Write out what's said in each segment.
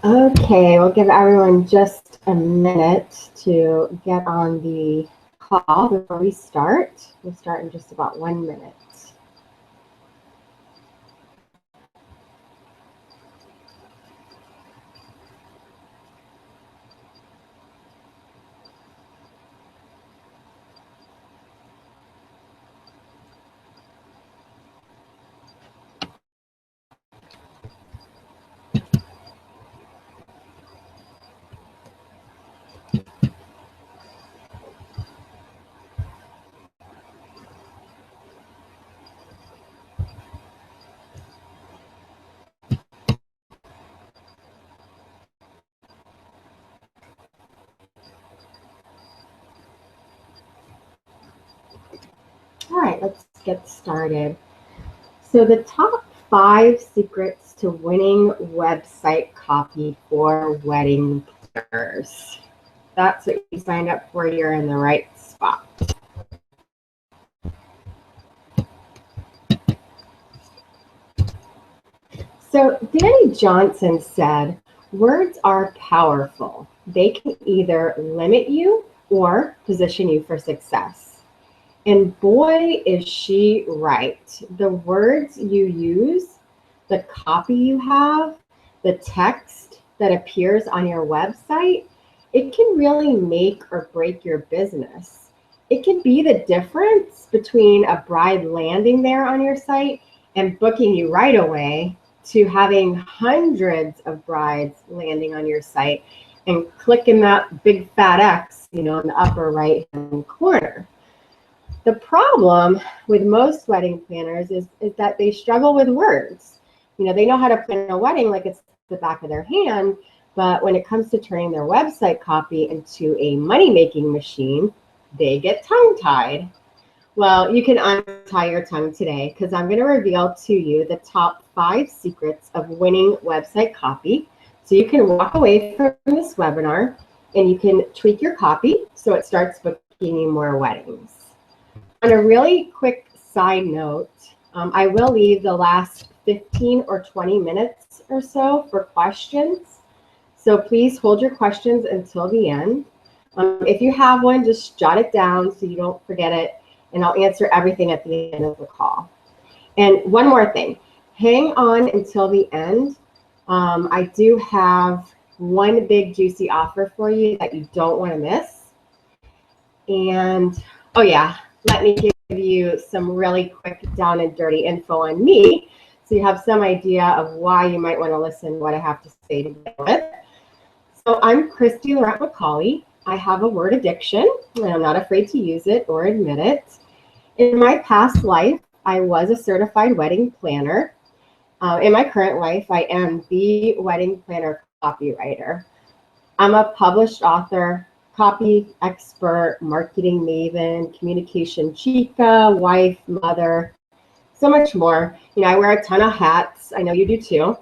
Okay, we'll give everyone just a minute to get on the call before we start. We'll start in just about 1 minute. All right, let's get started. So the top 5 secrets to winning website copy for wedding planners. That's what you signed up for. You're in the right spot. So Danny Johnson said, words are powerful. They can either limit you or position you for success. And boy, is she right. The words you use, the copy you have, the text that appears on your website, it can really make or break your business. It can be the difference between a bride landing there on your site and booking you right away to having hundreds of brides landing on your site and clicking that big fat X, in the upper right hand corner. The problem with most wedding planners is that they struggle with words. They know how to plan a wedding like it's the back of their hand, but when it comes to turning their website copy into a money-making machine, they get tongue-tied. Well, you can untie your tongue today because I'm going to reveal to you the top 5 secrets of winning website copy. So you can walk away from this webinar and you can tweak your copy so it starts booking you more weddings. On a really quick side note, I will leave the last 15 or 20 minutes or so for questions. So please hold your questions until the end. If you have one, just jot it down so you don't forget it, and I'll answer everything at the end of the call. And one more thing, hang on until the end. I do have one big juicy offer for you that you don't want to miss. And, oh yeah, let me give you some really quick down and dirty info on me so you have some idea of why you might want to listen to what I have to say to begin with. So I'm Christy Laurent McCauley. I have a word addiction, and I'm not afraid to use it or admit it. In my past life, I was a certified wedding planner. In my current life, I am the wedding planner copywriter. I'm a published author, copy expert, marketing maven, communication chica, wife, mother, so much more. I wear a ton of hats. I know you do too.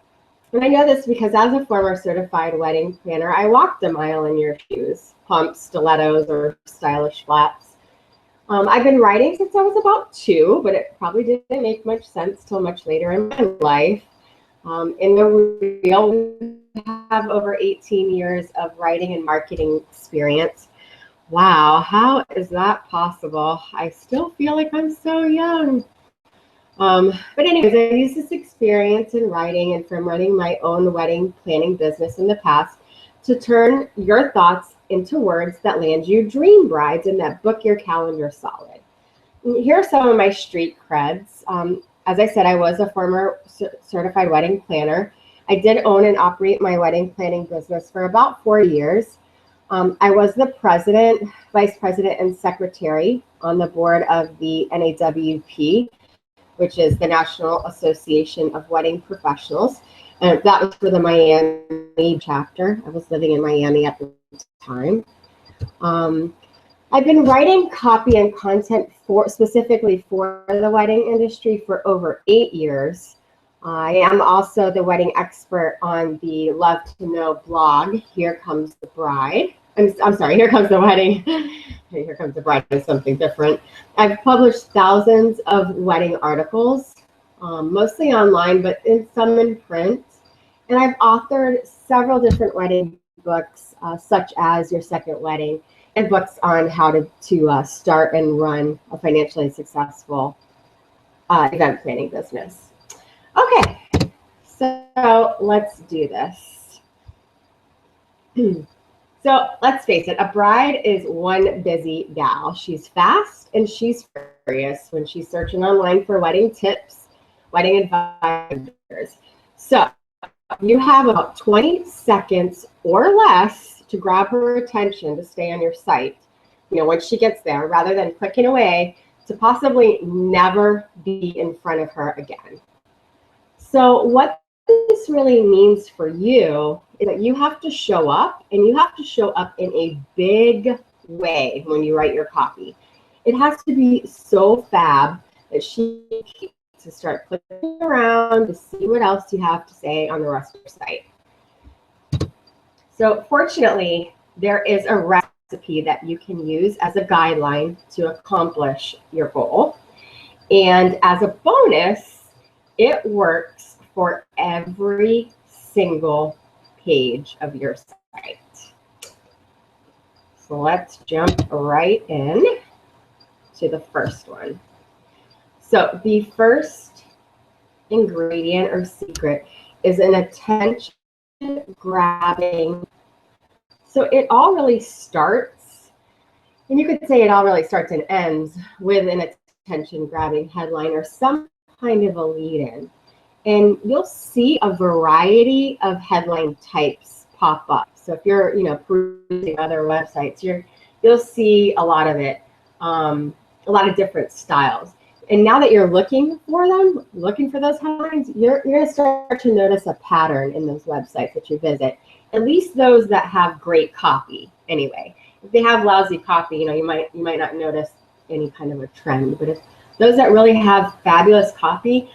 And I know this because as a former certified wedding planner, I walked a mile in your shoes, pumps, stilettos, or stylish flats. I've been writing since I was about 2, but it probably didn't make much sense till much later in my life. In the real, we have over 18 years of writing and marketing experience. Wow, how is that possible? I still feel like I'm so young. But anyways, I used this experience in writing and from running my own wedding planning business in the past to turn your thoughts into words that land you dream brides and that book your calendar solid. Here are some of my street creds. As I said, I was a former certified wedding planner. I did own and operate my wedding planning business for about 4 years. I was the president, vice president, and secretary on the board of the NAWP, which is the National Association of Wedding Professionals. And that was for the Miami chapter. I was living in Miami at the time. I've been writing copy and content specifically for the wedding industry for over 8 years. I am also the wedding expert on the Love to Know blog, Here Comes the Bride. I'm sorry, Here Comes the Wedding. Here Comes the Bride is something different. I've published thousands of wedding articles, mostly online, but some in print. And I've authored several different wedding books, such as Your Second Wedding, and books on how to start and run a financially successful event planning business. Okay, so let's do this. So let's face it, a bride is one busy gal. She's fast and she's furious when she's searching online for wedding tips, wedding advisors. So you have about 20 seconds or less to grab her attention to stay on your site, once she gets there, rather than clicking away to possibly never be in front of her again. So what this really means for you is that you have to show up, and you have to show up in a big way when you write your copy. It has to be so fab that she to start clicking around to see what else you have to say on the rest of your site. So fortunately, there is a recipe that you can use as a guideline to accomplish your goal. And as a bonus, it works for every single page of your site. So let's jump right in to the first one. So the first ingredient or secret is an attention grabbing. So it all really starts, and you could say it all really starts and ends with an attention grabbing headline or some kind of a lead in. And you'll see a variety of headline types pop up. So if you're, perusing other websites, you'll see a lot of it, a lot of different styles. And now that you're looking for them, looking for those headlines, you're going to start to notice a pattern in those websites that you visit. At least those that have great copy, anyway. If they have lousy copy, you might not notice any kind of a trend. But if those that really have fabulous copy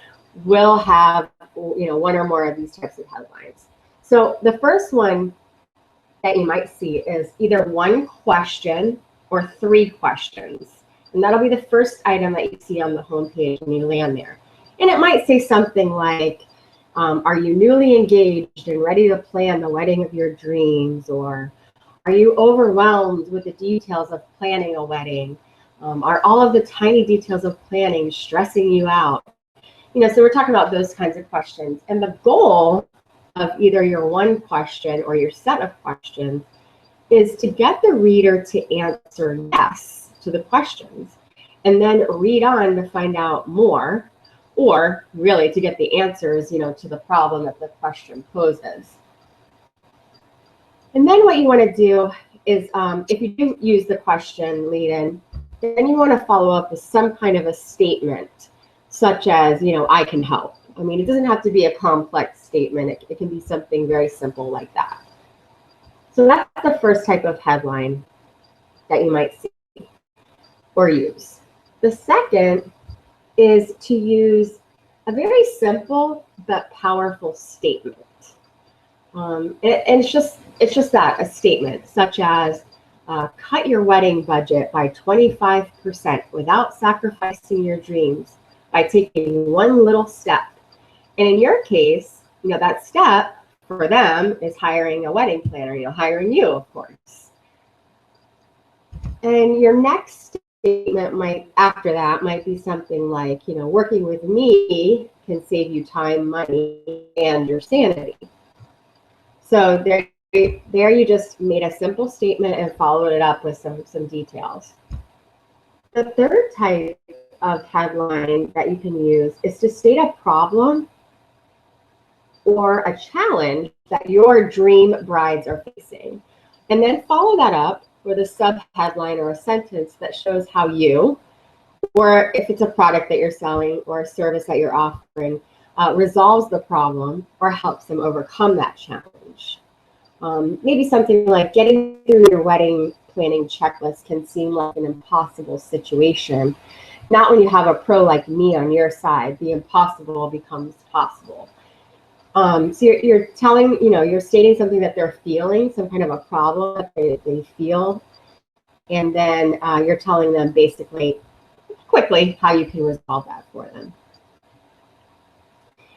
will have, one or more of these types of headlines. So the first one that you might see is either one question or three questions. And that'll be the first item that you see on the homepage when you land there. And it might say something like, are you newly engaged and ready to plan the wedding of your dreams? Or are you overwhelmed with the details of planning a wedding? Are all of the tiny details of planning stressing you out? So we're talking about those kinds of questions. And the goal of either your one question or your set of questions is to get the reader to answer yes to the questions, and then read on to find out more, or really to get the answers, to the problem that the question poses. And then what you want to do is, if you do use the question lead in, then you want to follow up with some kind of a statement, such as, I can help. I mean, it doesn't have to be a complex statement. It can be something very simple like that. So that's the first type of headline that you might see or use. The second is to use a very simple but powerful statement. And it's just that, a statement, such as, cut your wedding budget by 25% without sacrificing your dreams by taking one little step. And in your case, that step for them is hiring a wedding planner, hiring you, of course. And your next statement after that might be something like, working with me can save you time, money, and your sanity. So there you just made a simple statement and followed it up with some details. The third type of headline that you can use is to state a problem or a challenge that your dream brides are facing, and then follow that up with a sub-headline or a sentence that shows how you, or if it's a product that you're selling or a service that you're offering, resolves the problem or helps them overcome that challenge. Maybe something like, getting through your wedding planning checklist can seem like an impossible situation. Not when you have a pro like me on your side. The impossible becomes possible. So you're telling, you're stating something that they're feeling, some kind of a problem that they feel, and then you're telling them basically, quickly, how you can resolve that for them.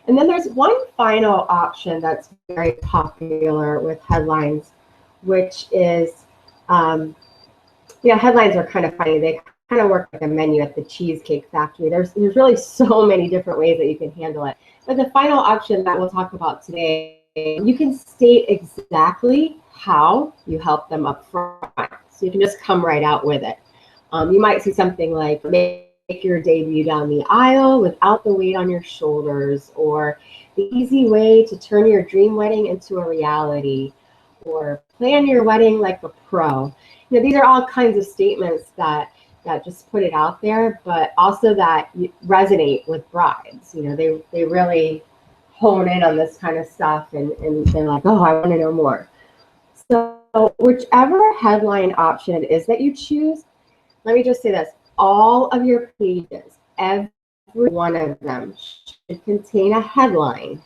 And then there's one final option that's very popular with headlines, which is, headlines are kind of funny. They kind of work like a menu at the Cheesecake Factory. There's really so many different ways that you can handle it. But the final option that we'll talk about today, you can state exactly how you help them up front. So you can just come right out with it. You might see something like, make your debut down the aisle without the weight on your shoulders, or the easy way to turn your dream wedding into a reality, or plan your wedding like a pro. These are all kinds of statements that just put it out there, but also that resonate with brides. They really hone in on this kind of stuff, and they're like, oh, I want to know more. So whichever headline option it is that you choose, let me just say this. All of your pages, every one of them, should contain a headline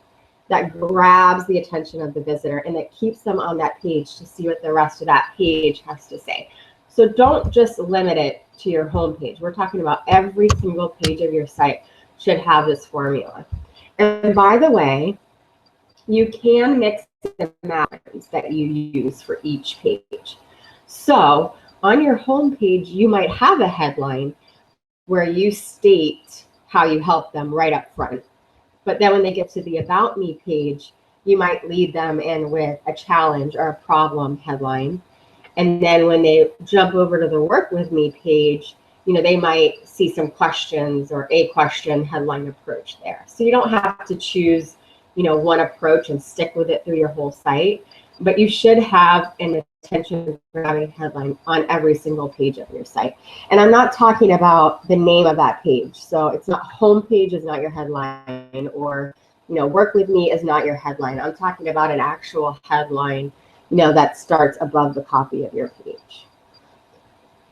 that grabs the attention of the visitor and that keeps them on that page to see what the rest of that page has to say. So don't just limit it to your home page. We're talking about every single page of your site should have this formula. And by the way, you can mix and match that you use for each page. So on your home page, you might have a headline where you state how you help them right up front. But then when they get to the About Me page, you might lead them in with a challenge or a problem headline. And then when they jump over to the Work With Me page, they might see some questions or a question headline approach there. So you don't have to choose, one approach and stick with it through your whole site, but you should have an attention-grabbing headline on every single page of your site. And I'm not talking about the name of that page. So it's not, home page is not your headline, or, Work With Me is not your headline. I'm talking about an actual headline, that starts above the copy of your page.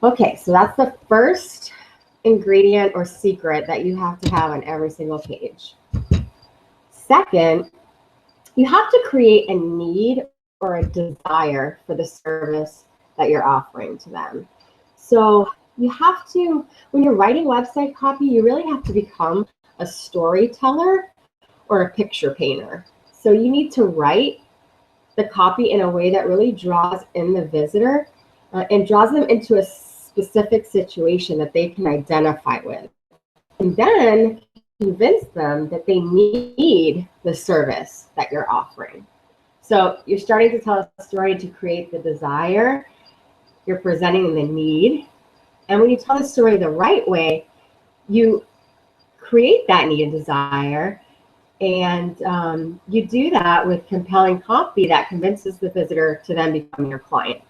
Okay, so that's the first ingredient or secret that you have to have on every single page. Second, you have to create a need or a desire for the service that you're offering to them. So you have to, when you're writing website copy, you really have to become a storyteller or a picture painter. So you need to write the copy in a way that really draws in the visitor and draws them into a specific situation that they can identify with. And then convince them that they need the service that you're offering. So you're starting to tell a story to create the desire. You're presenting the need. And when you tell the story the right way, you create that need and desire. And you do that with compelling copy that convinces the visitor to then become your client.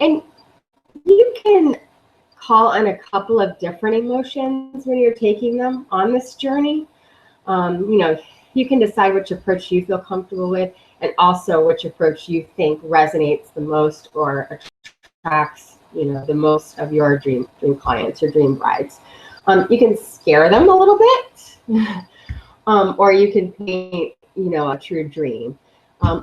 And you can call on a couple of different emotions when you're taking them on this journey. You can decide which approach you feel comfortable with, and also which approach you think resonates the most or attracts, the most of your dream clients or dream brides. You can scare them a little bit, or you can paint, a true dream.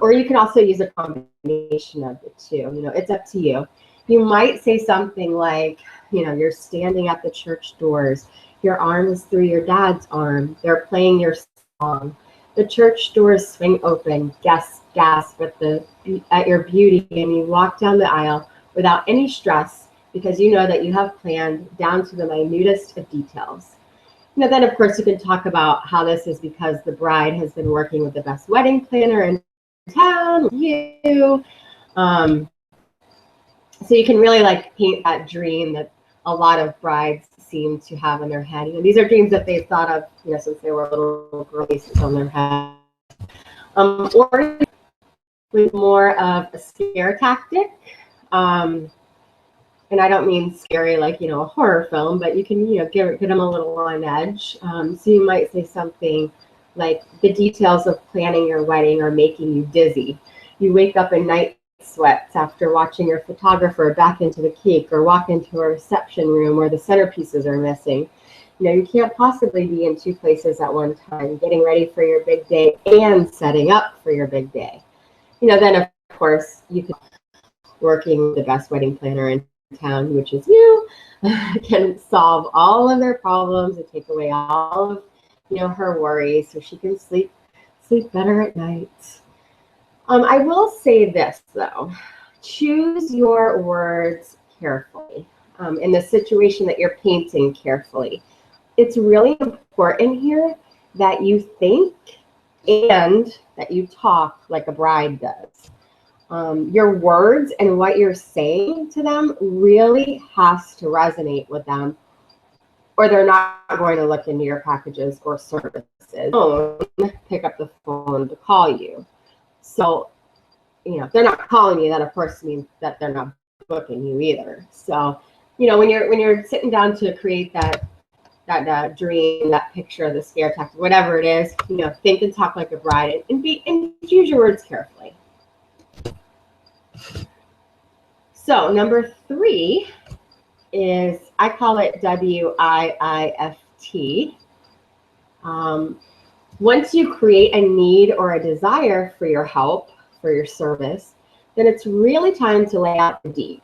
Or you can also use a combination of the two. It's up to you. You might say something like, you're standing at the church doors. Your arm is through your dad's arm. They're playing your song. The church doors swing open. Guests gasp at your beauty, and you walk down the aisle without any stress because you know that you have planned down to the minutest of details. Then, of course, you can talk about how this is because the bride has been working with the best wedding planner in town, you. So you can really paint that dream that a lot of brides seem to have in their head. These are dreams that they've thought of, since they were little girls on their head. Or with more of a scare tactic. And I don't mean scary like, a horror film, but you can, get them a little on edge. So you might say something like, the details of planning your wedding are making you dizzy. You wake up in night sweats after watching your photographer back into the cake or walk into a reception room where the centerpieces are missing. You can't possibly be in two places at one time, getting ready for your big day and setting up for your big day. Then of course you can, working with the best wedding planner in town, which is you, can solve all of their problems and take away all of her worries so she can sleep better at night. I will say this though, choose your words carefully. In the situation that you're painting carefully. It's really important here that you think and that you talk like a bride does. Your words and what you're saying to them really has to resonate with them, or they're not going to look into your packages or services. Pick up the phone to call you. So, if they're not calling you, that of course means that they're not booking you either. So, when you're sitting down to create that dream, that picture, the scare tactic, whatever it is, think and talk like a bride, and use your words carefully. So number 3 is, I call it WIIFT. Once you create a need or a desire for your help, for your service, then it's really time to lay out the deeds.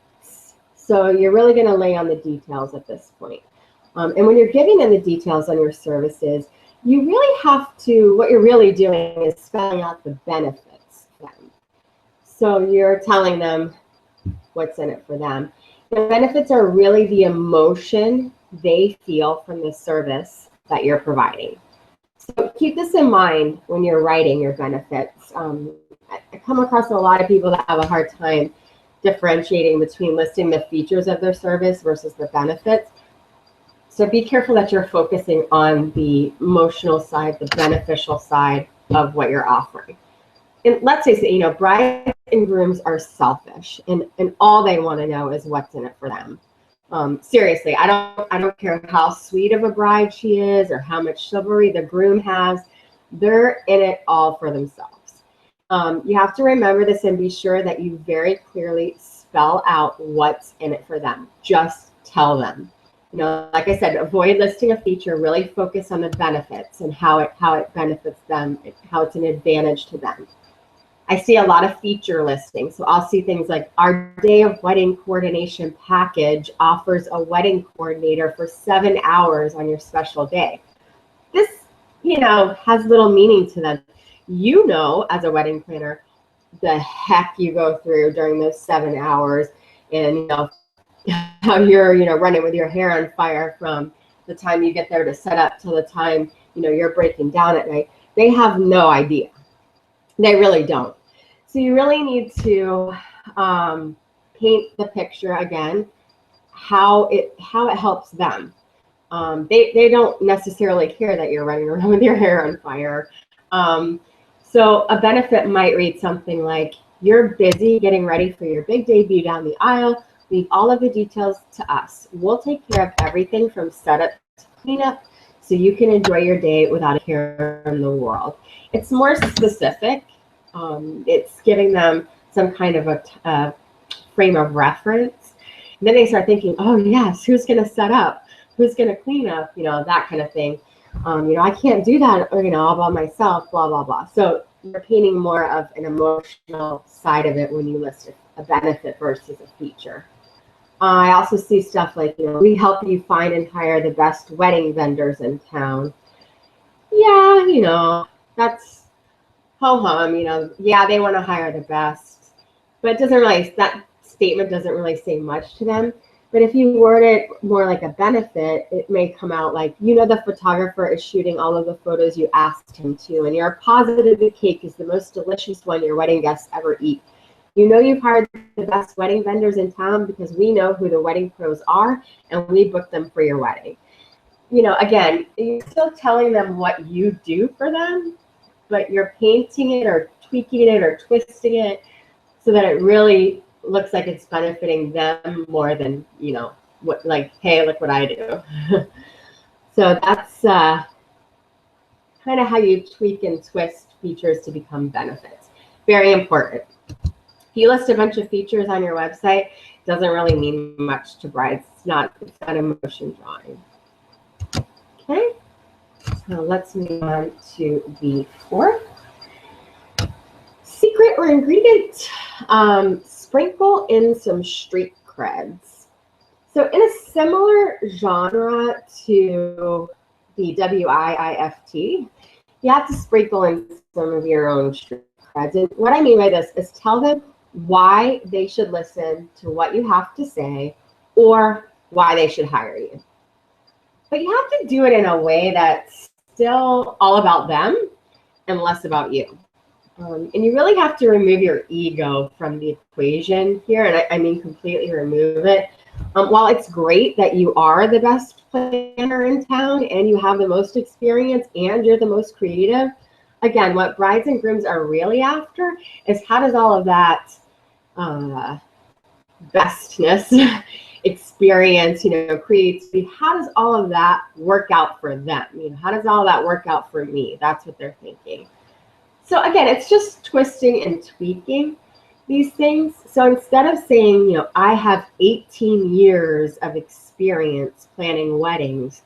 So you're really going to lay on the details at this point. And when you're giving them the details on your services, you really have to, what you're really doing is spelling out the benefits to them. So you're telling them what's in it for them. The benefits are really the emotion they feel from the service that you're providing. So keep this in mind when you're writing your benefits. I come across a lot of people that have a hard time differentiating between listing the features of their service versus the benefits. So be careful that you're focusing on the emotional side, the beneficial side of what you're offering. And let's face it, brides and grooms are selfish, and all they want to know is what's in it for them. Seriously, I don't care how sweet of a bride she is or how much chivalry the groom has. They're in it all for themselves. You have to remember this and be sure that you very clearly spell out what's in it for them. Just tell them. Like I said, avoid listing a feature. Really focus on the benefits and how it benefits them, how it's an advantage to them. I see a lot of feature listings. So I'll see things like, our day of wedding coordination package offers a wedding coordinator for 7 hours on your special day. This, has little meaning to them. As a wedding planner, the heck you go through during those 7 hours, and how you're running with your hair on fire from the time you get there to set up till the time you're breaking down at night. They have no idea. They really don't. So you really need to paint the picture again, how it helps them. They don't necessarily care that you're running around with your hair on fire. So a benefit might read something like, you're busy getting ready for your big debut down the aisle. Leave all of the details to us. We'll take care of everything from setup to cleanup, so you can enjoy your day without a care in the world. It's more specific. It's giving them some kind of a frame of reference. And then they start thinking, oh yes, who's going to set up? Who's going to clean up? That kind of thing. I can't do that, all by myself, blah, blah, blah. So you're painting more of an emotional side of it when you list a benefit versus a feature. I also see stuff like, we help you find and hire the best wedding vendors in town. Yeah, that's ho-hum, yeah, they want to hire the best, but that statement doesn't really say much to them. But if you word it more like a benefit, it may come out like, the photographer is shooting all of the photos you asked him to, and you're positive the cake is the most delicious one your wedding guests ever eat. You've hired the best wedding vendors in town because we know who the wedding pros are, and we booked them for your wedding. Again, you're still telling them what you do for them, but you're painting it or tweaking it or twisting it so that it really looks like it's benefiting them more than, hey, look what I do. So that's kind of how you tweak and twist features to become benefits. Very important. If you list a bunch of features on your website, it doesn't really mean much to brides. It's not emotion drawing. Okay, so let's move on to the 4th. Secret or ingredient, sprinkle in some street creds. So in a similar genre to the WIIFT, you have to sprinkle in some of your own street creds. And what I mean by this is tell them why they should listen to what you have to say or why they should hire you. But you have to do it in a way that's still all about them and less about you. And you really have to remove your ego from the equation here. And I mean completely remove it. While it's great that you are the best planner in town and you have the most experience and you're the most creative, again, what brides and grooms are really after is how does all of that bestness, experience, creativity, how does all of that work out for them? How does all of that work out for me? That's what they're thinking. So again, it's just twisting and tweaking these things. So instead of saying, I have 18 years of experience planning weddings,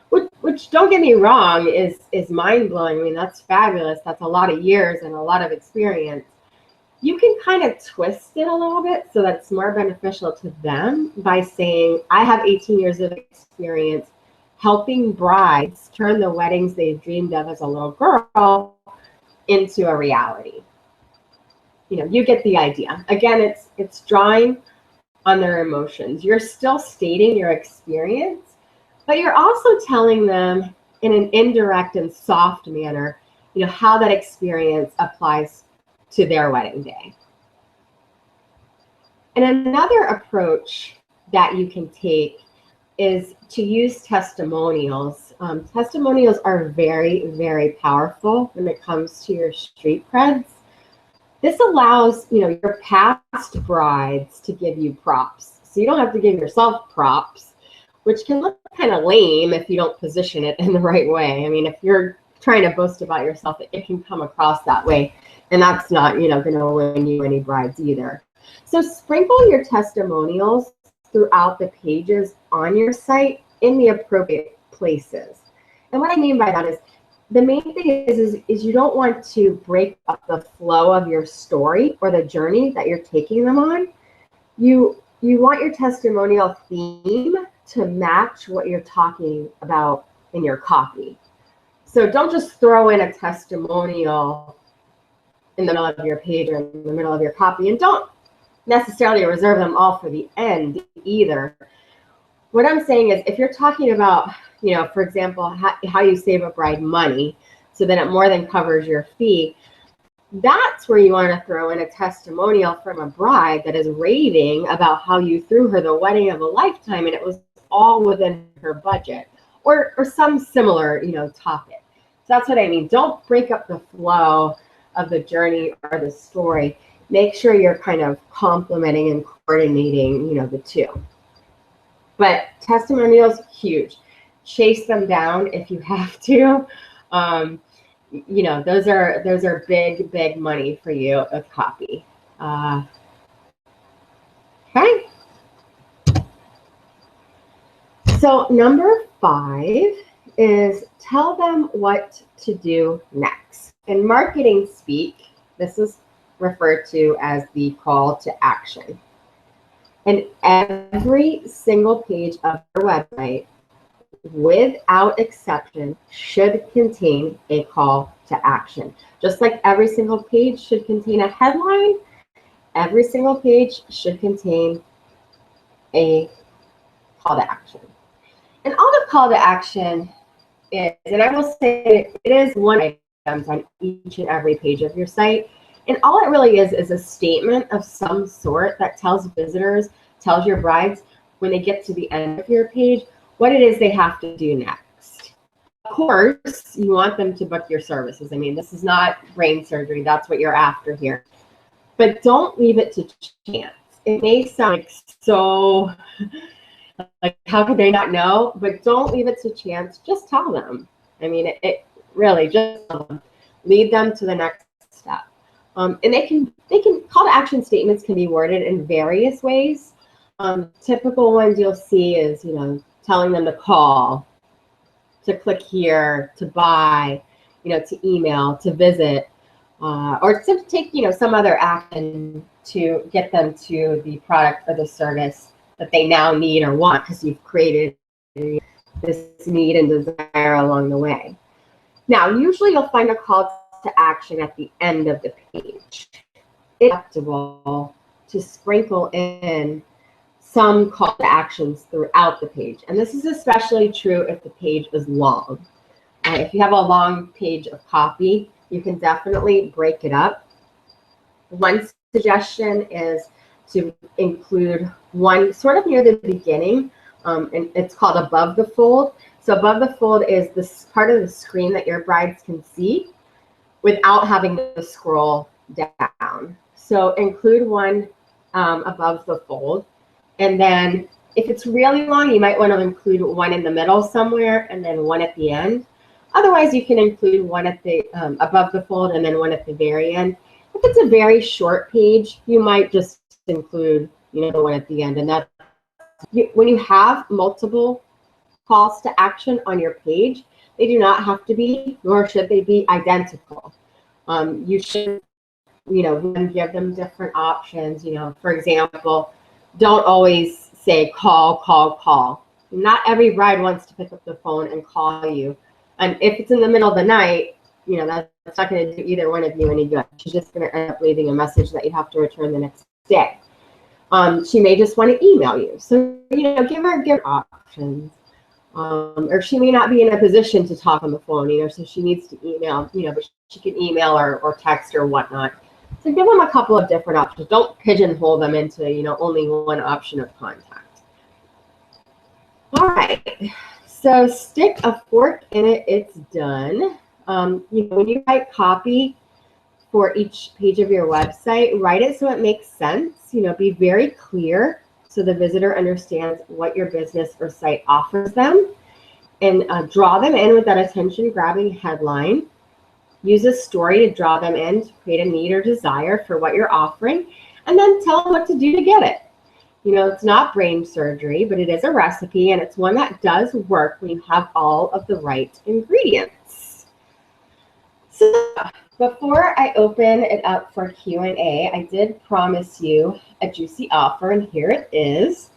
which don't get me wrong, is mind-blowing. I mean, that's fabulous. That's a lot of years and a lot of experience. You can kind of twist it a little bit so that it's more beneficial to them by saying, I have 18 years of experience helping brides turn the weddings they've dreamed of as a little girl into a reality. You get the idea. Again, it's drawing on their emotions. You're still stating your experience, but you're also telling them in an indirect and soft manner, how that experience applies to their wedding day. And another approach that you can take is to use testimonials. Testimonials are very, very powerful when it comes to your street creds. This allows, your past brides to give you props. So you don't have to give yourself props, which can look kind of lame if you don't position it in the right way. I mean, if you're trying to boast about yourself, it can come across that way. And that's not, going to win you any brides either. So sprinkle your testimonials throughout the pages on your site in the appropriate places. And what I mean by that is, the main thing is you don't want to break up the flow of your story or the journey that you're taking them on. You want your testimonial theme to match what you're talking about in your copy. So don't just throw in a testimonial in the middle of your page or in the middle of your copy, and don't necessarily reserve them all for the end either. What I'm saying is, if you're talking about, for example, how you save a bride money so that it more than covers your fee, that's where you want to throw in a testimonial from a bride that is raving about how you threw her the wedding of a lifetime and it was all within her budget, or some similar, topic. So that's what I mean. Don't break up the flow of the journey or the story. Make sure you're kind of complementing and coordinating, the two. But testimonials, huge. Chase them down if you have to. Those are big, big money for you with copy. Okay. So number 5 is tell them what to do next. In marketing speak, this is referred to as the call to action. And every single page of your website, without exception, should contain a call to action. Just like every single page should contain a headline, every single page should contain a call to action. And all the call to action is, and I will say it is one item on each and every page of your site. And all it really is a statement of some sort that tells visitors, tells your brides when they get to the end of your page, what it is they have to do next. Of course, you want them to book your services. I mean, this is not brain surgery. That's what you're after here. But don't leave it to chance. It may sound so, like, how could they not know? But don't leave it to chance. Just tell them. I mean, it really, just tell them. Lead them to the next step. And they can call to action statements can be worded in various ways. Typical ones you'll see is, telling them to call, to click here, to buy, to email, to visit, or to take, some other action to get them to the product or the service that they now need or want because you've created this need and desire along the way. Now, usually you'll find a call to action at the end of the page. It's acceptable to sprinkle in some call to actions throughout the page. And this is especially true if the page is long. If you have a long page of copy, you can definitely break it up. One suggestion is to include one sort of near the beginning, and it's called above the fold. So above the fold is this part of the screen that your brides can see without having to scroll down. So include one above the fold. And then if it's really long, you might want to include one in the middle somewhere and then one at the end. Otherwise, you can include one at the above the fold and then one at the very end. If it's a very short page, you might just include, the one at the end. And that's when you have multiple calls to action on your page, they do not have to be, nor should they be identical. You should, give them different options. For example, don't always say call, call, call. Not every bride wants to pick up the phone and call you. And if it's in the middle of the night, that's not going to do either one of you any good. She's just going to end up leaving a message that you have to return the next day. She may just want to email you. So, give her options. Or she may not be in a position to talk on the phone, so she needs to email, but she can email or text or whatnot. So give them a couple of different options. Don't pigeonhole them into, only one option of contact. All right. So stick a fork in it. It's done. When you write copy for each page of your website, write it so it makes sense. Be very clear so the visitor understands what your business or site offers them, and draw them in with that attention-grabbing headline. Use a story to draw them in to create a need or desire for what you're offering, and then tell them what to do to get it. It's not brain surgery, but it is a recipe, and it's one that does work when you have all of the right ingredients. So before I open it up for Q&A, I did promise you a juicy offer, and here it is.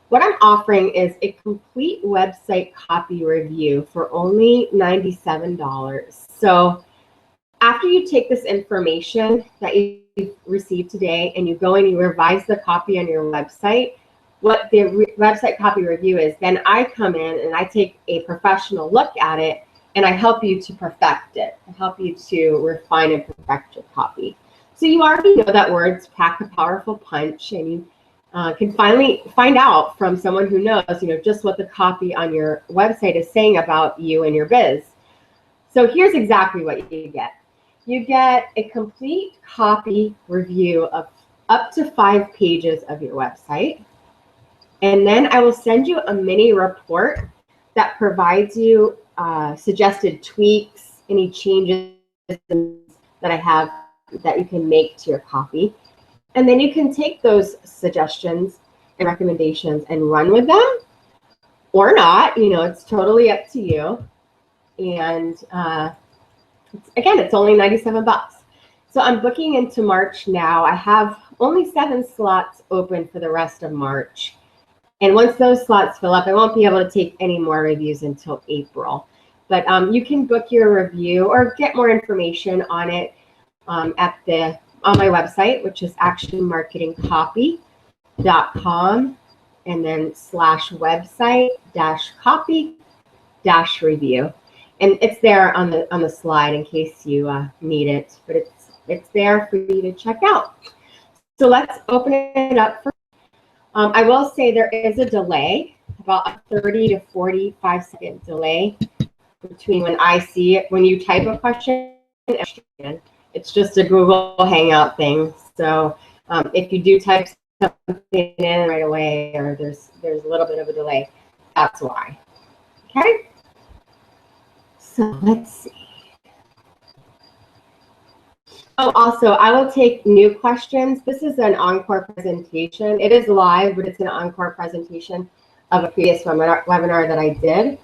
What I'm offering is a complete website copy review for only $97. So after you take this information that you've received today and you go and you revise the copy on your website, what the website copy review is, then I come in and I take a professional look at it and I help you to perfect it. I help you to refine and perfect your copy. So you already know that words pack a powerful punch, and you can finally find out from someone who knows, just what the copy on your website is saying about you and your biz. So here's exactly what you get. You get a complete copy review of up to 5 pages of your website. And then I will send you a mini report that provides you suggested tweaks, any changes that I have that you can make to your copy. And then you can take those suggestions and recommendations and run with them or not. It's totally up to you. And again, it's only 97 bucks. So I'm booking into March now. I have only 7 slots open for the rest of March. And once those slots fill up, I won't be able to take any more reviews until April. But you can book your review or get more information on it on my website, which is actionmarketingcopy.com, and then /website-copy-review. And it's there on the slide in case you need it, but it's there for you to check out. So let's open it up. I will say there is a delay, about a 30 to 45 second delay between when I see it, when you type a question. It's just a Google Hangout thing. So if you do type something in right away, or there's a little bit of a delay, that's why. Okay. So let's see. Oh, also, I will take new questions. This is an Encore presentation. It is live, but it's an Encore presentation of a previous webinar that I did.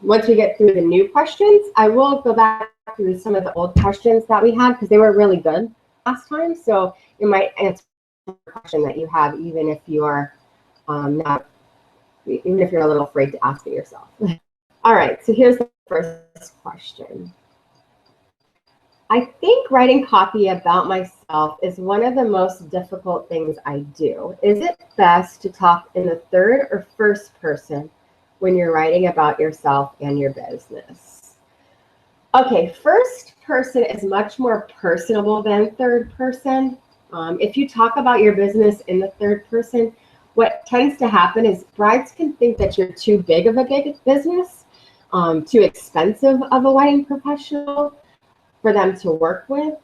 Once we get through the new questions, I will go back through some of the old questions that we had because they were really good last time. So it might answer a question that you have, even if you are not even if you're a little afraid to ask it yourself. All right, so here's the first question. I think writing copy about myself is one of the most difficult things I do. Is it best to talk in the third or first person when you're writing about yourself and your business? Okay, first person is much more personable than third person. If you talk about your business in the third person, what tends to happen is brides can think that you're too big of a business, too expensive of a wedding professional for them to work with.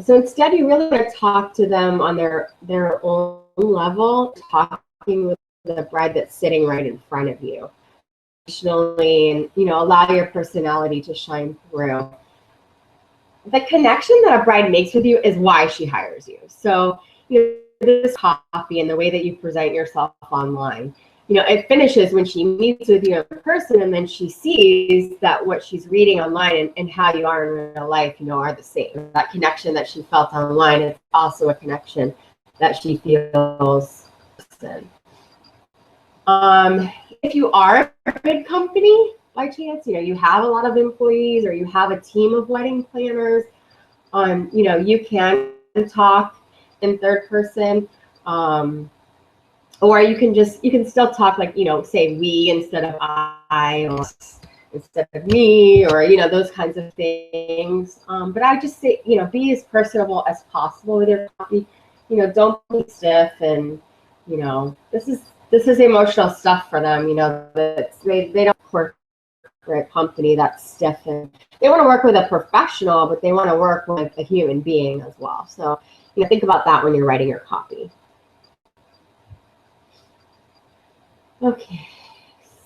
So instead, you really want to talk to them on their own level, talking with the bride that's sitting right in front of you. Additionally, and allow your personality to shine through. The connection that a bride makes with you is why she hires you. So this copy and the way that you present yourself online, it finishes when she meets with you in person, and then she sees that what she's reading online and how you are in real life, are the same. That connection that she felt online is also a connection that she feels in. If you are a big company, by chance, you have a lot of employees or you have a team of wedding planners, you can talk in third person, or you can still talk like, say we instead of I, or instead of me, or, those kinds of things. But I just say, be as personable as possible with your copy. Don't be stiff, and, this is emotional stuff for them, they don't work for a company that's stiff, and they want to work with a professional, but they want to work with a human being as well. So, think about that when you're writing your copy. Okay,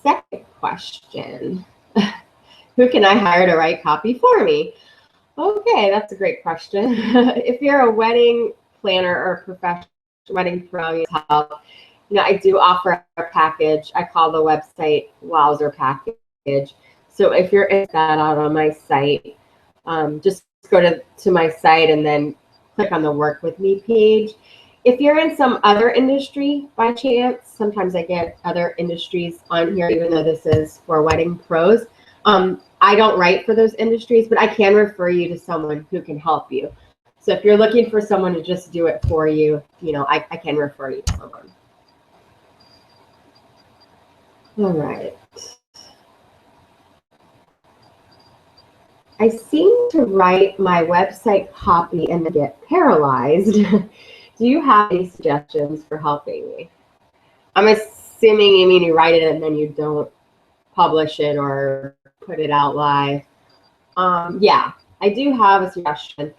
second question. Who can I hire to write copy for me? Okay, that's a great question. If you're a wedding planner or professional wedding pro, help, I do offer a package. I call the website Wowzer Package. So if you're in that out on my site, just go to my site and then click on the Work With Me page. If you're in some other industry by chance, sometimes I get other industries on here, even though this is for wedding pros. I don't write for those industries, but I can refer you to someone who can help you. So if you're looking for someone to just do it for you, I can refer you to someone. All right. I seem to write my website copy and then get paralyzed. Do you have any suggestions for helping me? I'm assuming you mean you write it and then you don't publish it or put it out live. Yeah, I do have a suggestion.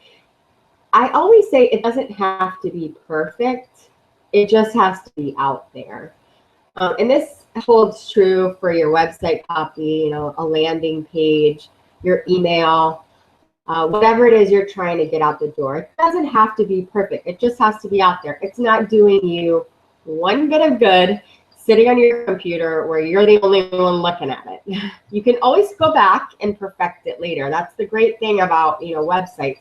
I always say it doesn't have to be perfect. It just has to be out there. And this holds true for your website copy, a landing page, your email, whatever it is you're trying to get out the door. It doesn't have to be perfect. It just has to be out there. It's not doing you one bit of good sitting on your computer where you're the only one looking at it. You can always go back and perfect it later. That's the great thing about, websites.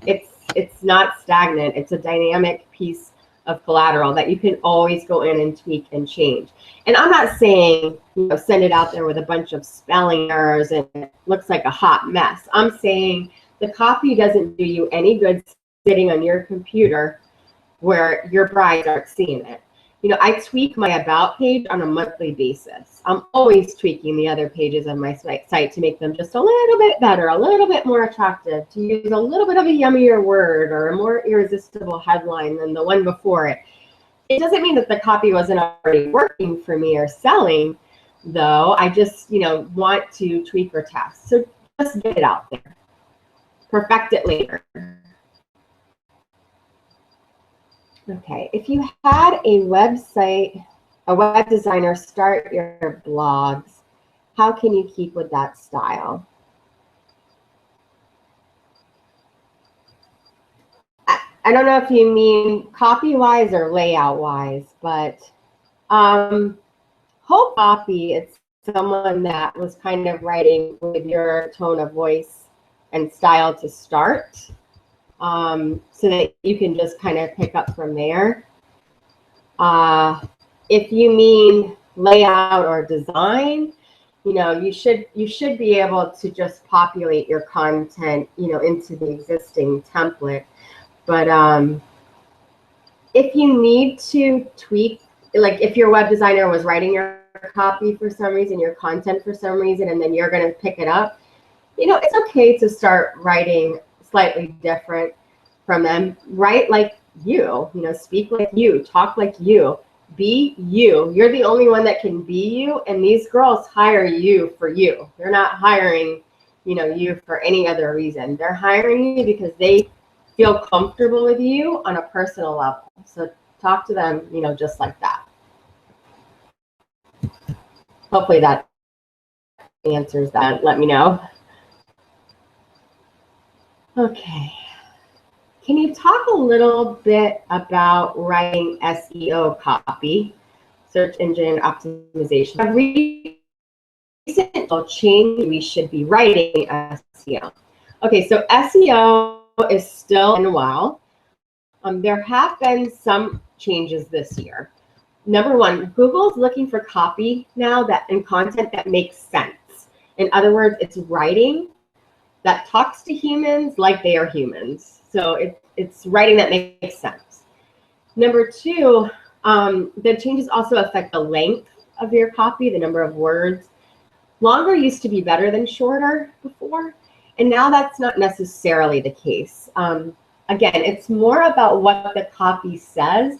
It's not stagnant. It's a dynamic piece of collateral that you can always go in and tweak and change. And I'm not saying, send it out there with a bunch of spelling errors and it looks like a hot mess. I'm saying the copy doesn't do you any good sitting on your computer where your brides aren't seeing it. I tweak my about page on a monthly basis. I'm always tweaking the other pages on my site to make them just a little bit better, a little bit more attractive, to use a little bit of a yummier word or a more irresistible headline than the one before it. It doesn't mean that the copy wasn't already working for me or selling, though. I just, want to tweak or test. So just get it out there. Perfect it later. Okay, if you had a web designer start your blogs, how can you keep with that style? I don't know if you mean copy-wise or layout-wise, but Hope Copy, it's someone that was kind of writing with your tone of voice and style to start. So that you can just kind of pick up from there. If you mean layout or design, you know, you should be able to just populate your content, you know, into the existing template. But if you need to tweak, like if your web designer was writing your copy for some reason, your content for some reason, and then you're going to pick it up, you know, it's okay to start writing slightly different from them. Write like you know, speak like you, talk like you, be you. You're the only one that can be you, and these girls hire you for you. They're not hiring, you know, you for any other reason. They're hiring you because they feel comfortable with you on a personal level. So talk to them, you know, just like that. Hopefully that answers that. Let me know. Okay. Can you talk a little bit about writing SEO copy, search engine optimization? A recent change, we should be writing SEO. Okay, so SEO is still in a while. There have been some changes this year. Number one, Google's looking for copy now and content that makes sense. In other words, it's writing that talks to humans like they are humans. So it's writing that makes sense. Number two, the changes also affect the length of your copy, the number of words. Longer used to be better than shorter before, and now that's not necessarily the case. Again, it's more about what the copy says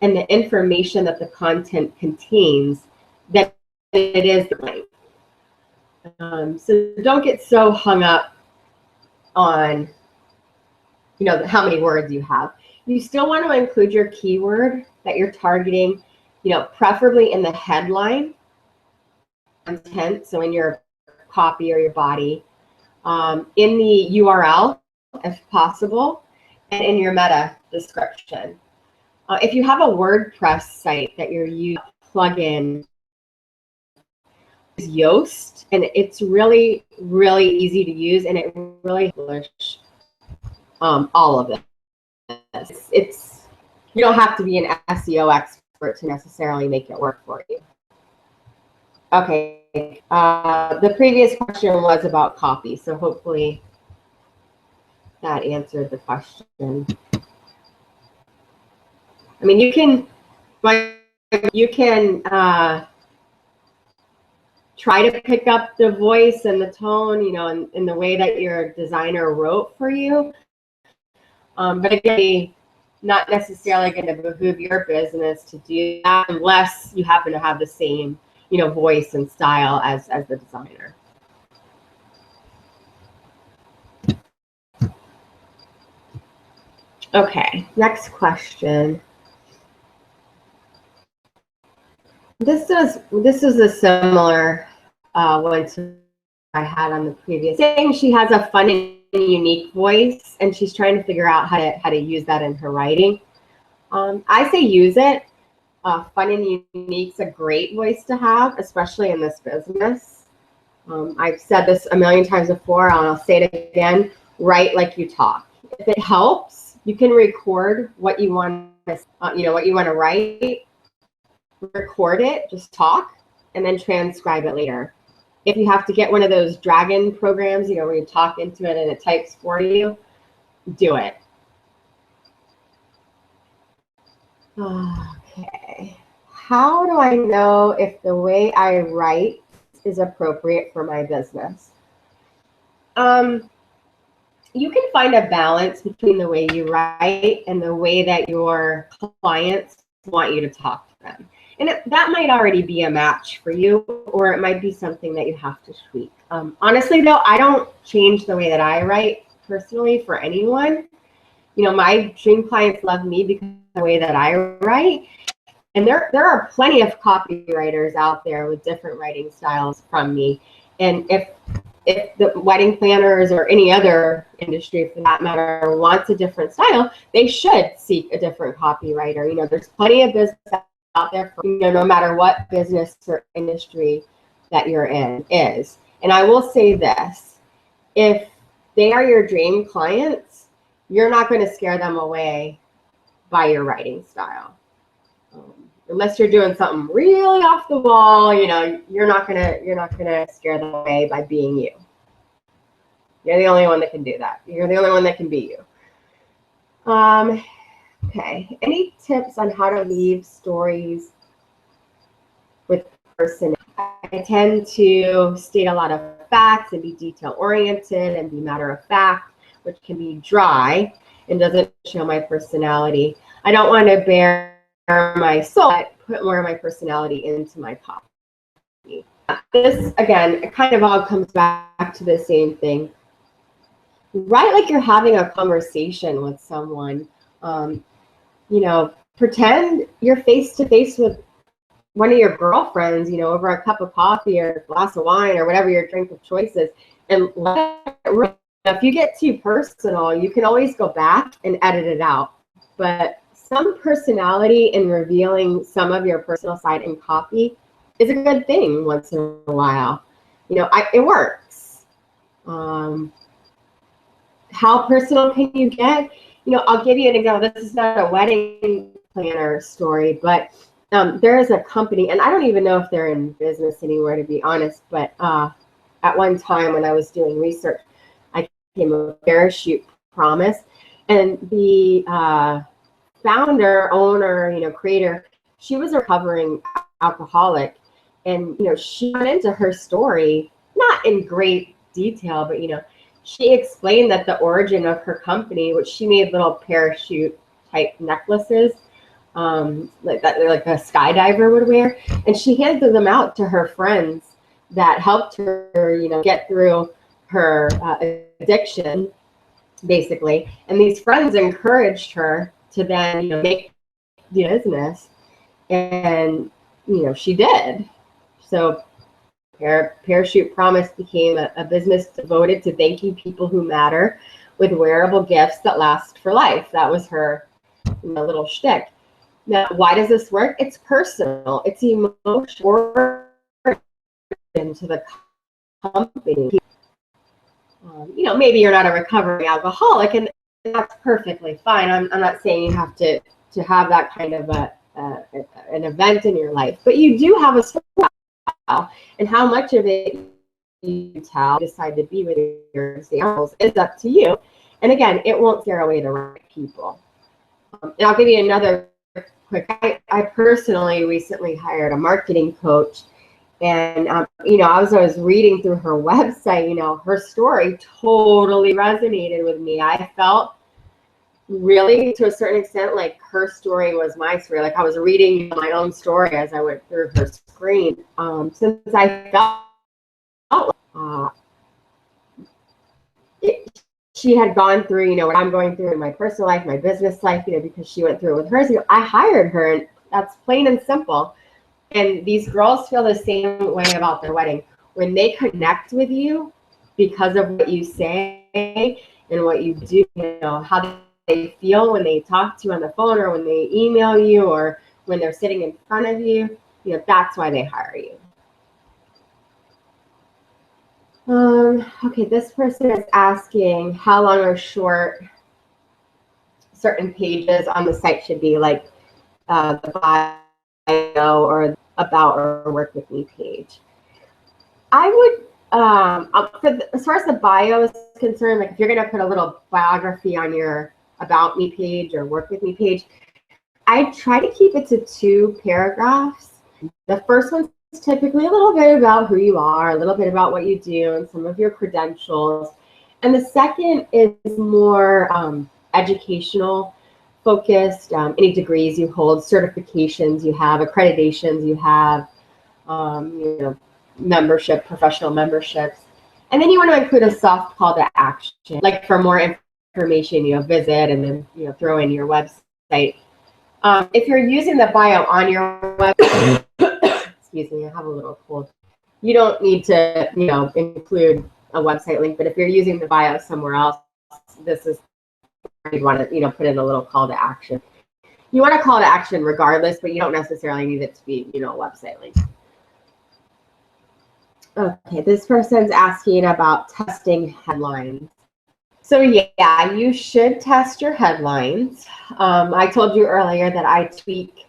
and the information that the content contains than it is the length. So don't get so hung up on, you know, how many words you have. You still want to include your keyword that you're targeting, you know, preferably in the headline content, so in your copy or your body, in the URL if possible, and in your meta description. If you have a WordPress site that you're using, plugin is Yoast, and it's really, really easy to use, and it really publish all of it. It's you don't have to be an SEO expert to necessarily make it work for you. Okay, the previous question was about copy, so hopefully that answered the question. I mean, you can try to pick up the voice and the tone, you know, in the way that your designer wrote for you. But again, not necessarily going to behoove your business to do that unless you happen to have the same, you know, voice and style as the designer. Okay, next question. This is a similar one to I had on the previous. Saying she has a fun and unique voice, and she's trying to figure out how to use that in her writing. I say use it. Fun and unique's a great voice to have, especially in this business. I've said this a million times before, and I'll say it again. Write like you talk. If it helps, you can record what you want to, what you want to write. Record it, just talk, and then transcribe it later. If you have to get one of those dragon programs, you know, where you talk into it and it types for you, do it. Okay. How do I know if the way I write is appropriate for my business? You can find a balance between the way you write and the way that your clients want you to talk to them. And that might already be a match for you, or it might be something that you have to tweak. Honestly, though, I don't change the way that I write personally for anyone. You know, my dream clients love me because of the way that I write. And there are plenty of copywriters out there with different writing styles from me. And if the wedding planners or any other industry for that matter wants a different style, they should seek a different copywriter. You know, there's plenty of business out there for, you know, no matter what business or industry that you're in is. And I will say this, if they are your dream clients, you're not going to scare them away by your writing style. unless you're doing something really off the wall, you know, you're not gonna scare them away by being you. You're the only one that can do that. You're the only one that can be you. Okay. Any tips on how to weave stories with personality? I tend to state a lot of facts and be detail oriented and be matter of fact, which can be dry and doesn't show my personality. I don't want to bare my soul, but put more of my personality into my copy. This, again, it kind of all comes back to the same thing. Write like you're having a conversation with someone. You know, pretend you're face to face with one of your girlfriends, you know, over a cup of coffee or a glass of wine or whatever your drink of choice is, and let it rip. If you get too personal, you can always go back and edit it out. But some personality in revealing some of your personal side in copy is a good thing once in a while. You know, it works. How personal can you get? You know, I'll give you an example. This is not a wedding planner story, but there is a company, and I don't even know if they're in business anymore, to be honest, but at one time when I was doing research, I came a parachute promise, and the founder, owner, you know, creator, she was a recovering alcoholic, and, you know, she went into her story, not in great detail, but, you know, she explained that the origin of her company, which she made little parachute type necklaces, like a skydiver would wear, and she handed them out to her friends that helped her, you know, get through her addiction, basically. And these friends encouraged her to then, you know, make the business, and, you know, she did. So Parachute Promise became a business devoted to thanking people who matter with wearable gifts that last for life. That was her, you know, little shtick. Now, why does this work? It's personal. It's emotional into the company. You know, maybe you're not a recovering alcoholic, and that's perfectly fine. I'm not saying you have to have that kind of an event in your life, but you do have a story. And how much of it you decide to be with your examples is up to you. And again, it won't scare away the right people. And I'll give you another quick. I personally recently hired a marketing coach, and you know, as I was reading through her website, you know, her story totally resonated with me. I felt really, to a certain extent, like her story was my story. Like I was reading my own story as I went through her screen. Since I felt she had gone through, you know, what I'm going through in my personal life, my business life, you know, because she went through it with hers. You know, I hired her, and that's plain and simple. And these girls feel the same way about their wedding. When they connect with you because of what you say and what you do, you know, how they feel when they talk to you on the phone or when they email you or when they're sitting in front of you, you know, that's why they hire you. Okay, this person is asking how long or short certain pages on the site should be, like the bio or about or work with me page. I would, as far as the bio is concerned, like if you're going to put a little biography on your about me page or work with me page, I try to keep it to 2 paragraphs. The first one's typically a little bit about who you are, a little bit about what you do and some of your credentials. And the second is more educational focused, any degrees you hold, certifications you have, accreditations you have, you know, membership, professional memberships. And then you want to include a soft call to action, like for more information, you know, visit and then, you know, throw in your website. If you're using the bio on your website, excuse me, I have a little cold. You don't need to, you know, include a website link, but if you're using the bio somewhere else, this is where you'd want to, you know, put in a little call to action. You want a call to action regardless, but you don't necessarily need it to be, you know, a website link. Okay, this person's asking about testing headlines. So yeah, you should test your headlines. I told you earlier that I tweak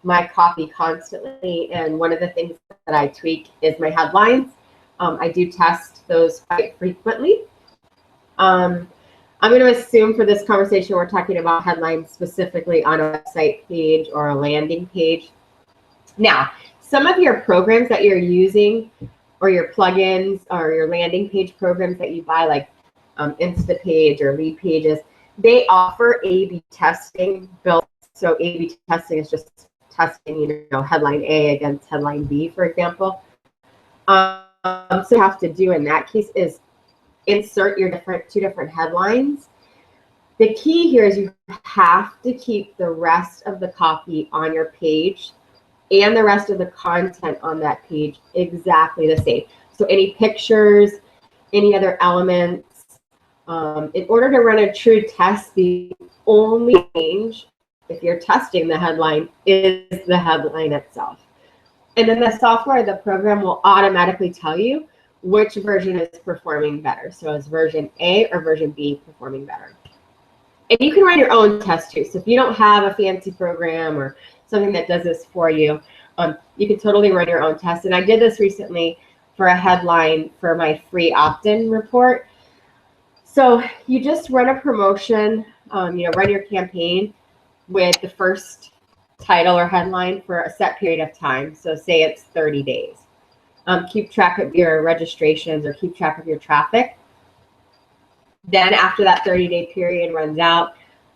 my copy constantly, and one of the things that I tweak is my headlines. I do test those quite frequently. I'm going to assume for this conversation we're talking about headlines specifically on a website page or a landing page. Now, some of your programs that you're using, or your plugins, or your landing page programs that you buy, like Instapage or Lead Pages, they offer A/B testing built. So A/B testing is just testing, headline A against headline B, for example. So you have to do in that case is insert your two different headlines. The key here is you have to keep the rest of the copy on your page and the rest of the content on that page exactly the same. So any pictures, any other elements, in order to run a true test, the only change, if you're testing the headline, is the headline itself. And then the software, the program will automatically tell you which version is performing better. So is version A or version B performing better? And you can run your own test too. So if you don't have a fancy program or something that does this for you, you can totally run your own test. And I did this recently for a headline for my free opt-in report. So you just run a promotion, run your campaign with the first title or headline for a set period of time. So say it's 30 days. Keep track of your registrations or keep track of your traffic. Then after that 30-day period runs out,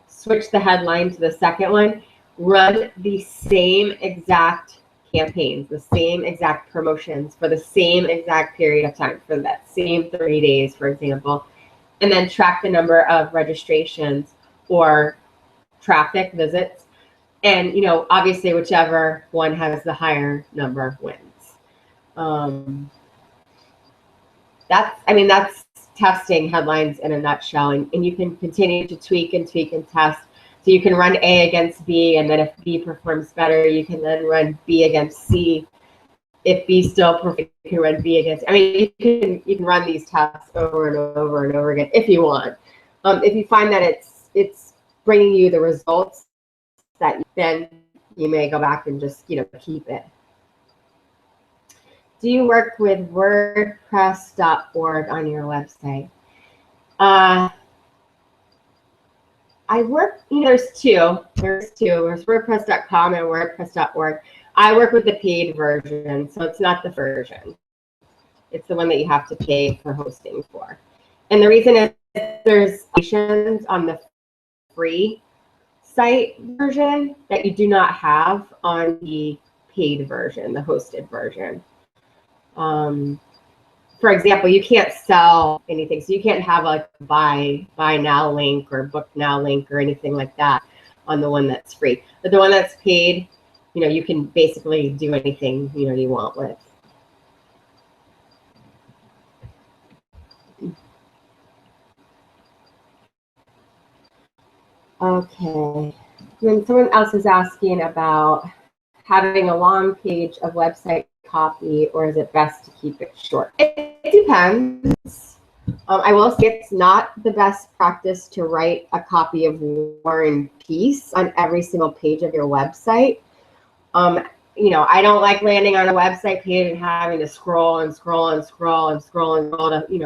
switch the headline to the second one, run the same exact campaigns, the same exact promotions for the same exact period of time, for that same 30 days, for example, and then track the number of registrations or traffic visits. And, obviously, whichever one has the higher number wins. That's testing headlines in a nutshell, and you can continue to tweak and test. So you can run A against B, and then if B performs better, you can then run B against C. If B still performs, you can run B against. You can run these tests over and over and over again if you want. If you find that it's bringing you the results then you may go back and just keep it. Do you work with WordPress.org on your website? I work, there's two. There's WordPress.com and WordPress.org. I work with the paid version, so it's not the version. It's the one that you have to pay for hosting for. And the reason is there's options on the free site version that you do not have on the paid version, the hosted version. For example, you can't sell anything, so you can't have like buy now link or book now link or anything like that on the one that's free. But the one that's paid, you can basically do anything you want with. Okay. Then someone else is asking about having a long page of website copy, or is it best to keep it short? It depends. I will say it's not the best practice to write a copy of War and Peace on every single page of your website. I don't like landing on a website page and having to scroll to,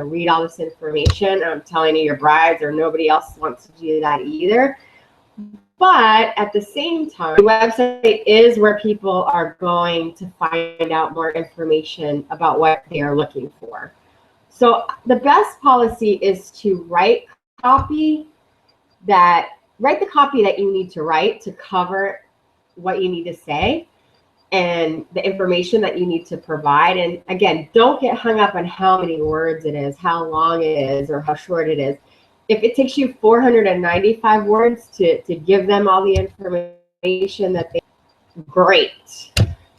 read all this information. I'm telling you, your brides or nobody else wants to do that either. But at the same time, the website is where people are going to find out more information about what they are looking for. So the best policy is to write the copy that you need to write to cover what you need to say and the information that you need to provide. And again, don't get hung up on how many words it is, how long it is, or how short it is. If it takes you 495 words to give them all the information that they great.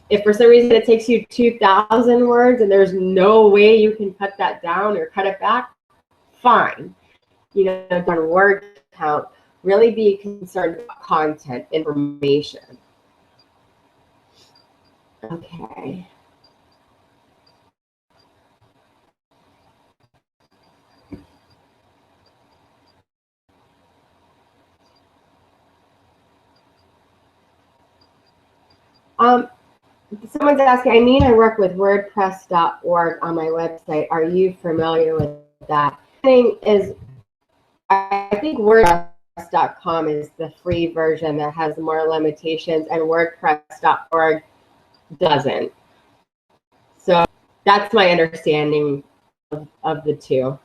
If for some reason it takes you 2,000 words and there's no way you can cut that down or cut it back, fine. On word count, really be concerned about content, information. Okay. Someone's asking, I mean, I work with WordPress.org on my website. Are you familiar with that? The thing is, I think WordPress.com is the free version that has more limitations, and WordPress.org doesn't. So that's my understanding of the two.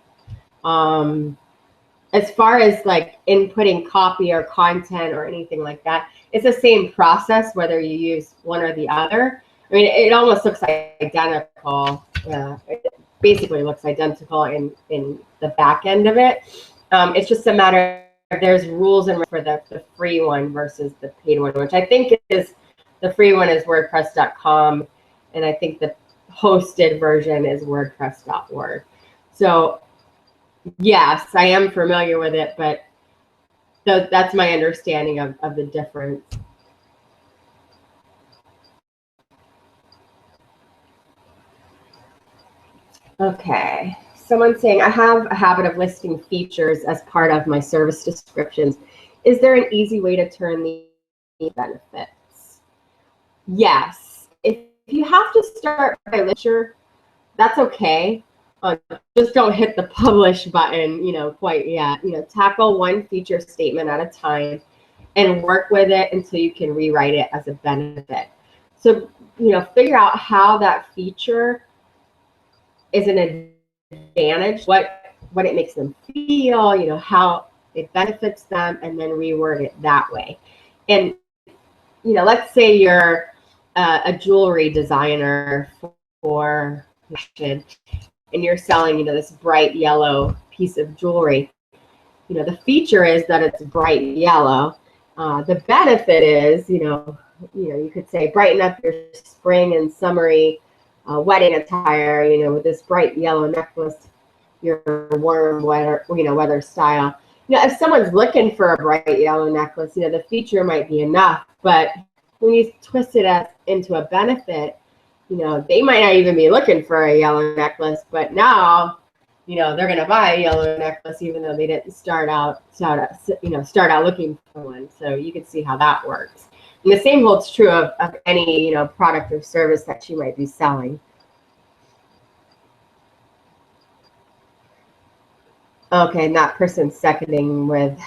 As far as like inputting copy or content or anything like that, it's the same process whether you use one or the other. I mean, it almost looks identical. It basically looks identical in the back end of it. It's just a matter of there's rules and for the free one versus the paid one, which I think is the free one is WordPress.com, and I think the hosted version is WordPress.org. So yes, I am familiar with it, but that's my understanding of the difference. Okay, someone's saying, I have a habit of listing features as part of my service descriptions. Is there an easy way to turn the benefits? Yes. If you have to start by literature, that's okay. Just don't hit the publish button, quite yet. Tackle one feature statement at a time and work with it until you can rewrite it as a benefit. So, figure out how that feature is an advantage, what it makes them feel, how it benefits them, and then reword it that way. And, let's say you're a jewelry designer for and you're selling, this bright yellow piece of jewelry. The feature is that it's bright yellow. The benefit is, you could say brighten up your spring and summery wedding attire, with this bright yellow necklace, your warm weather style. If someone's looking for a bright yellow necklace, the feature might be enough, but when you twist it into a benefit, they might not even be looking for a yellow necklace, but now, they're going to buy a yellow necklace even though they didn't start out looking for one. So you can see how that works. And the same holds true of any, product or service that you might be selling. Okay, and that person's seconding with,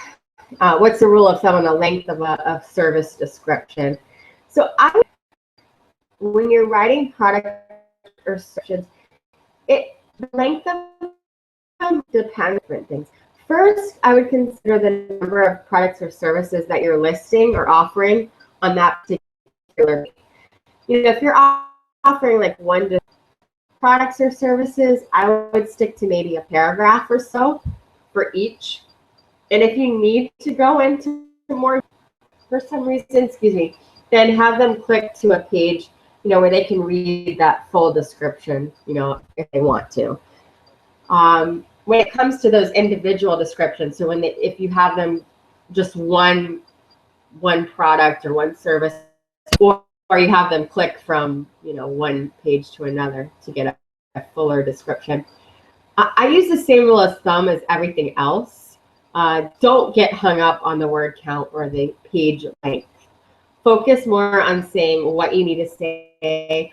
what's the rule of thumb on the length of a service description? So when you're writing product or descriptions, the length of them depends on different things. First, I would consider the number of products or services that you're listing or offering on that particular. If you're offering like one to products or services, I would stick to maybe a paragraph or so for each. And if you need to go into more for some reason, then have them click to a page, where they can read that full description, if they want to. When it comes to those individual descriptions, so if you have them just one product or one service, or you have them click from, one page to another to get a fuller description. I use the same rule of thumb as everything else. Don't get hung up on the word count or the page length. Focus more on saying what you need to say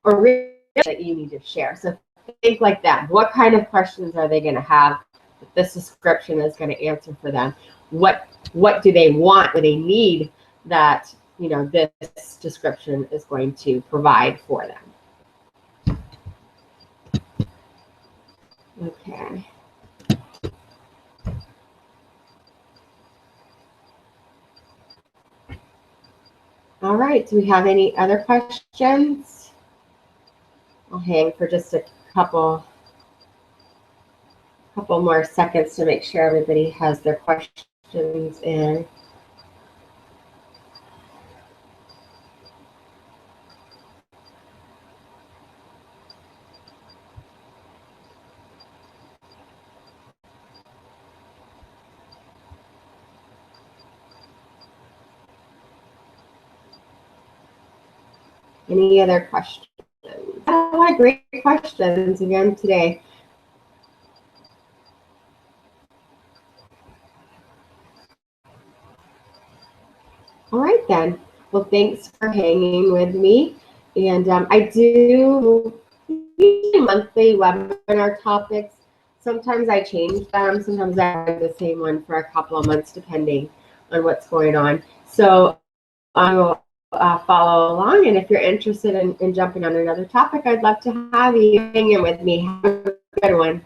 or really that you need to share. So think like that. What kind of questions are they going to have that this description is going to answer for them? What do they want? What do they need that, this description is going to provide for them? Okay. All right, do we have any other questions? I'll hang for just a couple more seconds to make sure everybody has their questions in. Any other questions? A lot of great questions again today. All right then. Well, thanks for hanging with me. And I do usually monthly webinar topics. Sometimes I change them. Sometimes I do the same one for a couple of months, depending on what's going on. So I will follow along. And if you're interested in jumping on another topic, I'd love to have you hang in with me. Have a good one.